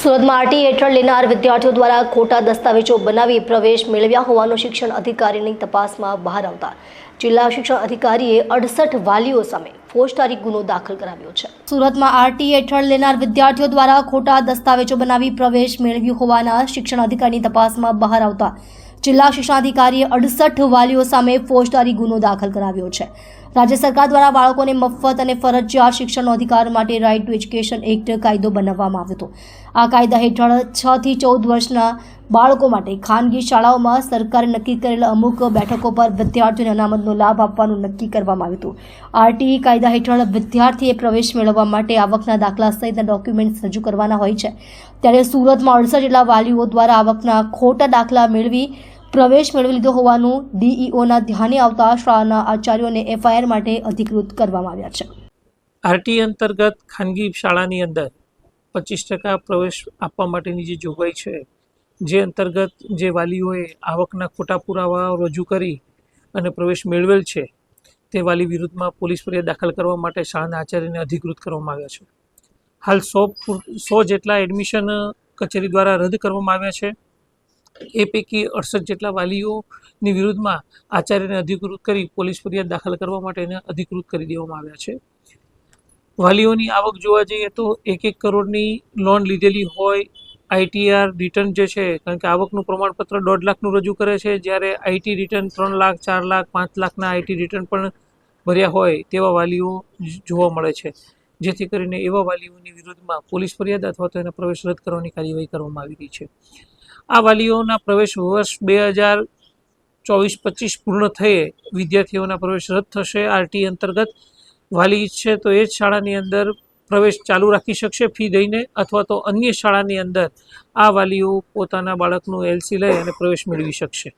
સુરતમાં આરટી હેઠળ લેનાર વિદ્યાર્થીઓ દ્વારા ખોટા દસ્તાવેજો બનાવી પ્રવેશ મેળવ્યા હોવાનું શિક્ષણ અધિકારીની તપાસમાં બહાર આવતા જિલ્લા શિક્ષણ અધિકારીએ 68 વાલીઓ સામે ફોજદારી ગુનો દાખલ કરાવ્યો છે। સુરતમાં આરટી હેઠળ લેનાર વિદ્યાર્થીઓ દ્વારા ખોટા દસ્તાવેજો બનાવી પ્રવેશ મેળવ્યો હોવાના શિક્ષણ અધિકારીની તપાસમાં બહાર આવતા જિલ્લા શિક્ષણાધિકારીએ 68 વાલીઓ સામે ફોજદારી ગુનો દાખલ કરાવ્યો છે। રાજ્ય સરકાર દ્વારા બાળકોને મફત અને ફરજિયાત શિક્ષણનો અધિકાર માટે રાઇટ ટુ એજ્યુકેશન એક્ટ કાયદો બનાવવામાં આવ્યો હતો। આ કાયદા હેઠળ 6 થી 14 વર્ષના બાળકો માટે ખાનગી શાળાઓમાં સરકારે નક્કી કરેલા અમુક બેઠકો પર વિદ્યાર્થીઓને અનામતનો લાભ આપવાનું નક્કી કરવામાં આવ્યું હતું। આરટી કાયદા હેઠળ વિદ્યાર્થીએ પ્રવેશ મેળવવા માટે આવકના દાખલા સહિતના ડોક્યુમેન્ટ્સ રજૂ કરવાના હોય છે, ત્યારે સુરતમાં 68 જેટલા વાલીઓ દ્વારા આવકના ખોટા દાખલા મેળવી પ્રવેશ મેળવી લીધો હોવાનું ડીઈઓના ધ્યાને આવતા શાળાના આચાર્યોને એફઆઈઆર માટે અધિકૃત કરવામાં આવ્યા છે। આરટી અંતર્ગત ખાનગી શાળાની અંદર 25% પ્રવેશ આપવા માટેની જે જોગવાઈ છે, જે અંતર્ગત જે વાલીઓએ આવકના ખોટા પુરાવાઓ રજૂ કરી અને પ્રવેશ મેળવેલ છે તે વાલી વિરુદ્ધમાં પોલીસ ફરિયાદ દાખલ કરવા માટે શાળાના આચાર્યને અધિકૃત કરવામાં આવ્યા છે। હાલ 100 જેટલા એડમિશન કચેરી દ્વારા રદ કરવામાં આવ્યા છે। એ પૈકી 68 જેટલા વાલીઓની વિરુદ્ધમાં આચાર્યને અધિકૃત કરી પોલીસ ફરિયાદ દાખલ કરવા માટે એને અધિકૃત કરી દેવામાં આવ્યા છે। વાલીઓની આવક જોવા જઈએ તો 1 કરોડની લોન લીધેલી હોય, આઈટીઆર રિટર્ન જે છે, કારણ કે આવકનું પ્રમાણપત્ર 1.5 લાખનું રજૂ કરે છે, જ્યારે આઈટી રિટર્ન 3 લાખ, 4 લાખ, 5 લાખના આઈટી રિટર્ન પણ ભર્યા હોય તેવા વાલીઓ જોવા મળે છે, જેથી કરીને એવા વાલીઓની વિરુદ્ધમાં પોલીસ ફરિયાદ અથવા તો એના પ્રવેશ રદ કરવાની કાર્યવાહી કરવામાં આવી રહી છે। આ વાલીઓના પ્રવેશ વર્ષ 2024-25 પૂર્ણ થયે વિદ્યાર્થીઓના પ્રવેશ રદ થશે। આરટી અંતર્ગત વાલી છે તો એ જ શાળાની અંદર પ્રવેશ ચાલુ રાખી શકશે ફી દઈને, અથવા તો અન્ય શાળાની અંદર આ વાલીઓ પોતાના બાળકનું એલસી લઈ અને પ્રવેશ મેળવી શકશે।